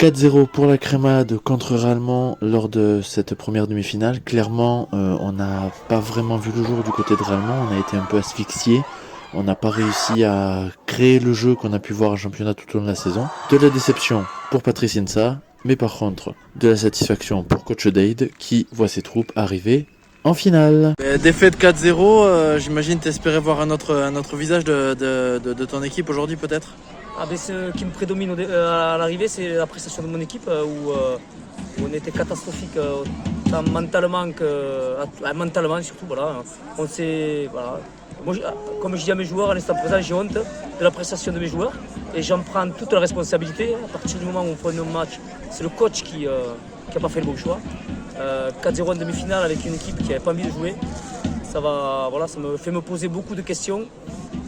4-0 pour la Crémade contre Rallemont lors de cette première demi-finale. Clairement, on n'a pas vraiment vu le jour du côté de Rallemont. On a été un peu asphyxié. On n'a pas réussi à créer le jeu qu'on a pu voir en championnat tout au long de la saison. De la déception pour Patrice Insa, mais par contre, de la satisfaction pour Coach Dade qui voit ses troupes arriver en finale. Défaite 4-0, j'imagine t'espérais voir un autre visage de ton équipe aujourd'hui peut-être. Ce qui me prédomine à l'arrivée, c'est la prestation de mon équipe où on était catastrophique tant mentalement mentalement surtout. Voilà. Moi, comme je dis à mes joueurs à l'instant présent, j'ai honte de la prestation de mes joueurs et j'en prends toute la responsabilité. À partir du moment où on prend un match, c'est le coach qui n'a pas fait le bon choix. 4-0 en demi-finale avec une équipe qui n'avait pas envie de jouer, ça me fait me poser beaucoup de questions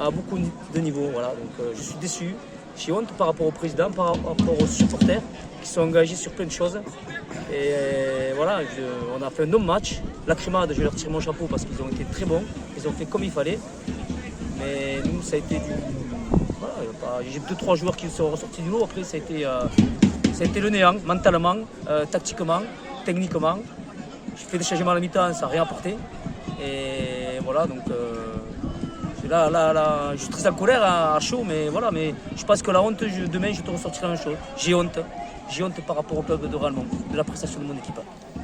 à beaucoup de niveaux. Voilà. Donc, je suis déçu. J'ai honte par rapport au président, par rapport aux supporters qui sont engagés sur plein de choses. Et voilà, on a fait un non-match. La Crémade, je leur tire mon chapeau parce qu'ils ont été très bons. Ils ont fait comme il fallait. Mais nous, ça a été j'ai 2-3 joueurs qui sont ressortis du lot. Après, ça a été le néant, mentalement, tactiquement, techniquement. J'ai fait des changements à la mi-temps, ça n'a rien apporté. Et voilà, donc... Là, je suis très en colère, à chaud, mais voilà, mais je pense que la honte, demain, je te ressortirai la même chose. J'ai honte par rapport au club de Rallemont, de la prestation de mon équipe.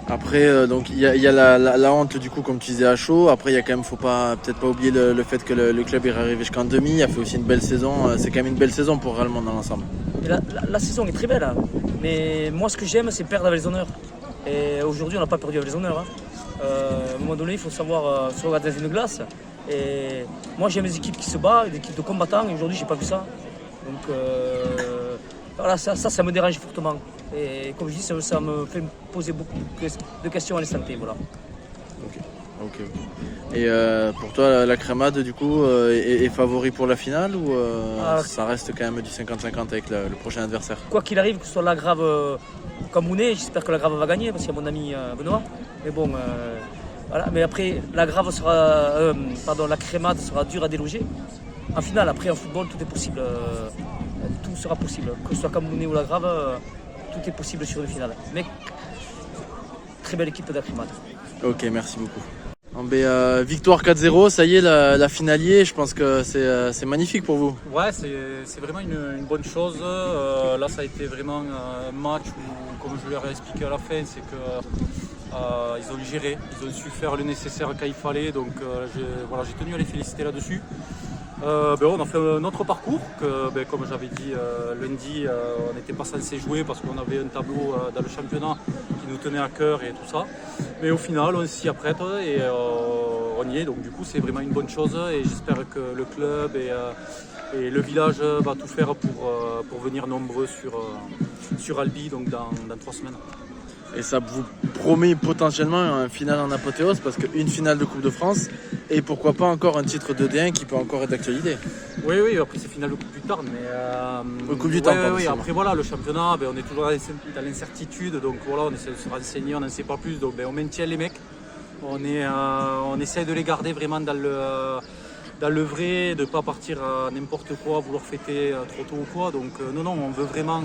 Après, donc il y a la honte du coup, comme tu disais à chaud. Après, il y a quand même, peut-être pas oublier le fait que le club est arrivé jusqu'en demi. Il a fait aussi une belle saison. C'est quand même une belle saison pour Rallemont dans l'ensemble. La saison est très belle, hein. Mais moi, ce que j'aime, c'est perdre avec les honneurs. Et aujourd'hui, on n'a pas perdu avec les honneurs. Hein. À un moment donné, il faut savoir se regarder dans une glace. Et moi j'aime les équipes qui se battent, des équipes de combattants, et aujourd'hui j'ai pas vu ça. Donc voilà, ça me dérange fortement. Et comme je dis, ça me fait me poser beaucoup de questions à l'instant T. Voilà. Ok. Et pour toi, la Crémade du coup est favori pour la finale ou ça reste quand même du 50-50 avec le prochain adversaire? Quoi qu'il arrive, que ce soit la Grave comme Mounet, j'espère que la Grave va gagner parce qu'il y a mon ami Benoît. Mais bon. Voilà, mais après, la Crémade sera dure à déloger. En finale, après, en football, tout est possible. Tout sera possible. Que ce soit Camounet ou la Grave, tout est possible sur une finale. Mais très belle équipe de la Crémade. Ok, merci beaucoup. Victoire 4-0, ça y est, la finalier, je pense que c'est magnifique pour vous. Ouais, c'est vraiment une bonne chose. Là, ça a été vraiment un match où, comme je leur ai expliqué à la fin, c'est que ils ont géré, ils ont su faire le nécessaire quand il fallait, donc j'ai tenu à les féliciter là-dessus. On a fait un autre parcours que, comme j'avais dit lundi, on n'était pas censé jouer parce qu'on avait un tableau dans le championnat qui nous tenait à cœur et tout ça. Mais au final, on s'y apprête et on y est, donc du coup c'est vraiment une bonne chose et j'espère que le club et le village va tout faire pour venir nombreux sur Albi donc dans 3 semaines. Et ça vous promet potentiellement un final en apothéose parce qu'une finale de Coupe de France et pourquoi pas encore un titre de D1 qui peut encore être d'actualité. Oui, après c'est final de Coupe du Tarn, mais... Coupe du Tarn, pardon. Oui, après voilà, le championnat, on est toujours dans l'incertitude, donc voilà, on essaie de se renseigner, on n'en sait pas plus, donc on maintient les mecs, on essaie de les garder vraiment dans le vrai, de ne pas partir à n'importe quoi, vouloir fêter trop tôt ou quoi, donc non, on veut vraiment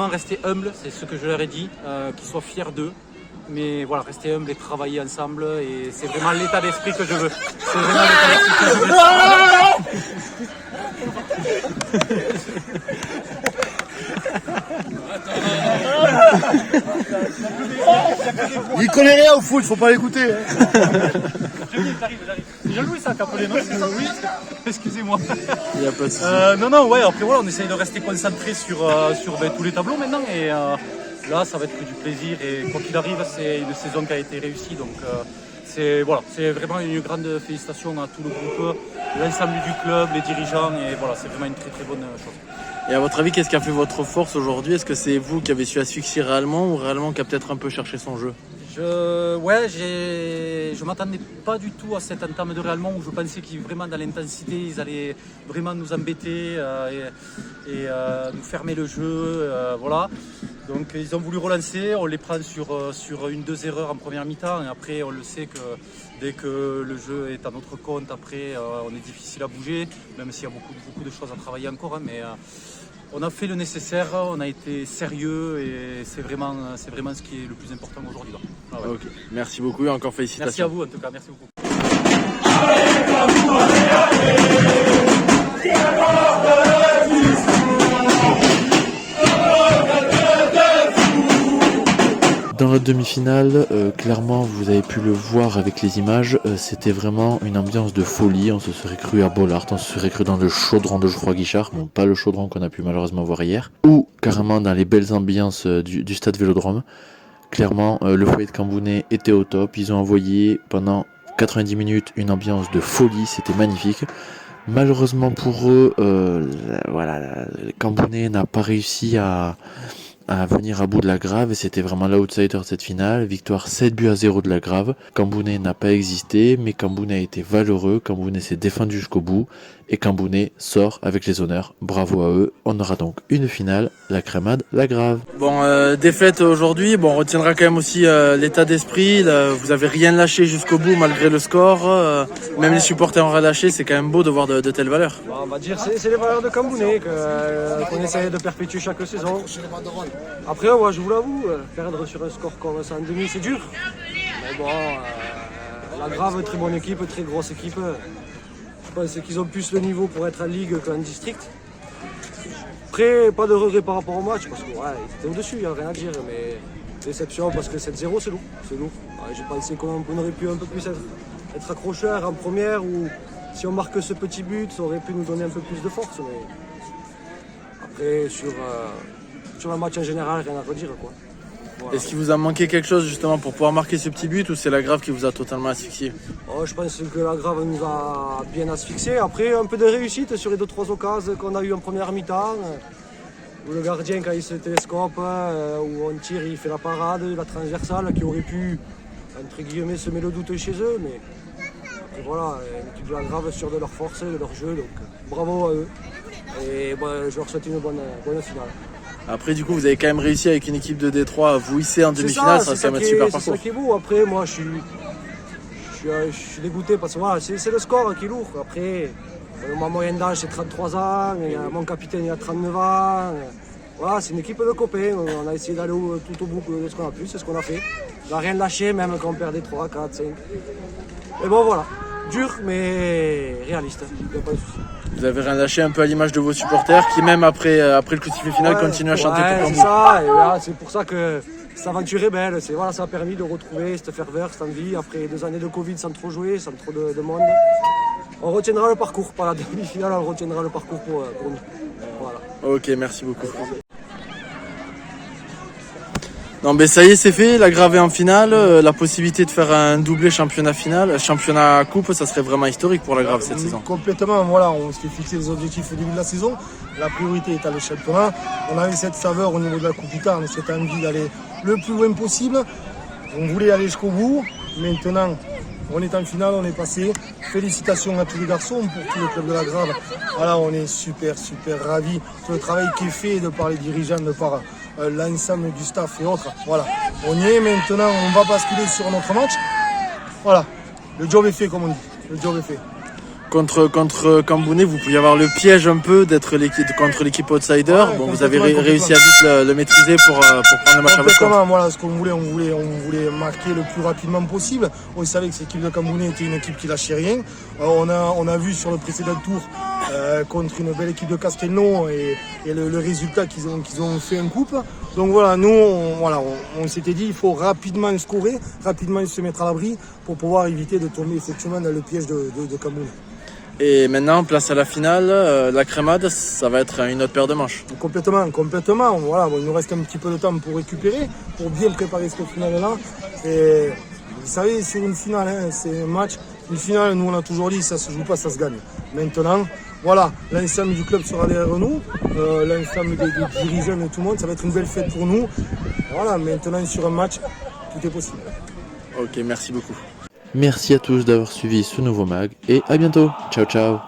rester humble, c'est ce que je leur ai dit, qu'ils soient fiers d'eux. Mais voilà, rester humble et travailler ensemble, et c'est vraiment l'état d'esprit que je veux. C'est vraiment l'état d'esprit que je veux. Il connaît rien au foot, faut pas l'écouter. J'arrive. C'est Jean-Louis ça qui a appelé, non? C'est Jean-Louis. Excusez-moi. Il n'y a pas de souci. Après voilà, on essaye de rester concentré sur tous les tableaux maintenant, et là ça va être que du plaisir, et quoi qu'il arrive, c'est une saison qui a été réussie, donc c'est vraiment une grande félicitation à tout le groupe, l'ensemble du club, les dirigeants, et voilà, c'est vraiment une très très bonne chose. Et à votre avis, qu'est-ce qui a fait votre force aujourd'hui? Est-ce que c'est vous qui avez su asphyxier Rallemont ou Rallemont qui a peut-être un peu cherché son jeu? Je m'attendais pas du tout à cette entame de Rallemont où je pensais qu'ils vraiment dans l'intensité, ils allaient vraiment nous embêter et nous fermer le jeu, voilà. Donc ils ont voulu relancer, on les prend sur 1-2 erreurs en première mi-temps, et après on le sait que dès que le jeu est à notre compte, après on est difficile à bouger, même s'il y a beaucoup de choses à travailler encore, hein, on a fait le nécessaire, on a été sérieux et c'est vraiment ce qui est le plus important aujourd'hui. Ah ouais. Ok, merci beaucoup et encore félicitations. Merci à vous en tout cas, merci beaucoup. Dans la demi-finale, clairement, vous avez pu le voir avec les images, c'était vraiment une ambiance de folie. On se serait cru à Bollaert, on se serait cru dans le chaudron de Geoffroy Guichard, bon, pas le chaudron qu'on a pu malheureusement voir hier, ou carrément dans les belles ambiances du stade Vélodrome. Clairement, le foyer de Cambounet était au top. Ils ont envoyé pendant 90 minutes une ambiance de folie, c'était magnifique. Malheureusement pour eux, Cambounet n'a pas réussi à venir à bout de la Grave et c'était vraiment l'outsider de cette finale. Victoire 7-0 de la Grave. Cambounet n'a pas existé, mais Cambounet a été valeureux. Cambounet s'est défendu jusqu'au bout et Cambounet sort avec les honneurs. Bravo à eux. On aura donc une finale, la Crémade, la Grave. Bon, défaite aujourd'hui. Bon, on retiendra quand même aussi l'état d'esprit. Vous avez rien lâché jusqu'au bout malgré le score. Même les supporters ont relâché. C'est quand même beau de voir de telles valeurs. Bon, on va dire c'est les valeurs de Cambounet qu'on essaie de perpétuer chaque saison. Après, moi, je vous l'avoue, perdre sur un score comme ça en demi, c'est dur. Mais bon, la Grave, très bonne équipe, très grosse équipe. Je pense qu'ils ont plus le niveau pour être en ligue qu'en district. Après, pas de regret par rapport au match, parce que ils étaient au-dessus, il n'y a rien à dire. Mais déception, parce que 7-0, c'est lourd. Ouais, j'ai pensé qu'on aurait pu un peu plus être accrocheur en première, ou si on marque ce petit but, ça aurait pu nous donner un peu plus de force. Mais après, sur le match en général, rien à redire, quoi. Voilà. Est-ce qu'il vous a manqué quelque chose justement pour pouvoir marquer ce petit but ou c'est la Grave qui vous a totalement asphyxié? Je pense que la Grave nous a bien asphyxié. Après, un peu de réussite sur les 2-3 occasions qu'on a eues en première mi-temps. Où le gardien, quand il se télescope, où on tire, il fait la parade, la transversale, qui aurait pu, entre guillemets, semer le doute chez eux. Mais après, voilà, une équipe de la Grave sûre de leur force, de leur jeu. Donc bravo à eux. Et je leur souhaite une bonne finale. Après, du coup, vous avez quand même réussi avec une équipe de Détroit à vous hisser en demi-finale, ça va être super parcours. C'est ça qui est beau. Après, moi, je suis dégoûté parce que voilà, c'est le score qui est lourd. Après, ma moyenne d'âge, c'est 33 ans. Mon capitaine, il a 39 ans. Voilà, c'est une équipe de copains. On a essayé d'aller tout au bout de ce qu'on a pu, c'est ce qu'on a fait. On n'a rien lâché, même quand on perdait 3, 4, 5. Mais bon, voilà. Dur, mais réaliste. Il n'y a pas de souci. Vous avez rien lâché, un peu à l'image de vos supporters qui, même après le coup de sifflet final, continuent à chanter pour c'est ça. Et voilà, c'est pour ça que cette aventure est belle. Ça a permis de retrouver cette ferveur, cette envie. Après 2 années de Covid sans trop jouer, sans trop de monde. On retiendra le parcours. Par la demi-finale, on retiendra le parcours pour nous. Voilà. Ok, merci beaucoup. Non, mais ça y est, c'est fait. La Grave est en finale. La possibilité de faire un doublé championnat coupe, ça serait vraiment historique pour la Grave cette saison. Complètement, voilà, on s'est fixé les objectifs au début de la saison. La priorité est à le championnat. On avait cette saveur au niveau de la Coupe Ita, on cette envie d'aller le plus loin possible. On voulait aller jusqu'au bout. Maintenant, on est en finale, on est passé. Félicitations à tous les garçons pour tout le club de la Grave. Voilà, on est super ravis de le travail qui est fait de par les dirigeants, de par l'ensemble du staff et autres. Voilà, on y est maintenant, on va basculer sur notre match. Voilà, le job est fait comme on dit, le job est fait. Contre Cambounet, vous pouviez avoir le piège un peu d'être contre l'équipe outsider. Ouais, bon, vous avez réussi à vite le maîtriser pour prendre le match à votre compte. Voilà ce qu'on voulait, on voulait marquer le plus rapidement possible. On savait que cette équipe de Cambounet était une équipe qui lâchait rien. On a vu sur le précédent tour contre une belle équipe de Castelnau et le résultat qu'ils ont fait en coupe. Donc voilà, nous on s'était dit il faut rapidement scorer, rapidement se mettre à l'abri pour pouvoir éviter de tomber effectivement dans le piège de Cambounet. Et maintenant, place à la finale, la Crémade, ça va être une autre paire de manches. Complètement. Voilà, il nous reste un petit peu de temps pour récupérer, pour bien préparer cette finale-là. Et vous savez, sur une finale, c'est un match. Une finale, nous on a toujours dit, ça se joue pas, ça se gagne. Maintenant, voilà, l'ensemble du club sera derrière nous, l'ensemble des dirigeants et tout le monde, ça va être une belle fête pour nous. Et voilà, maintenant sur un match, tout est possible. Ok, merci beaucoup. Merci à tous d'avoir suivi ce nouveau mag et à bientôt. Ciao ciao.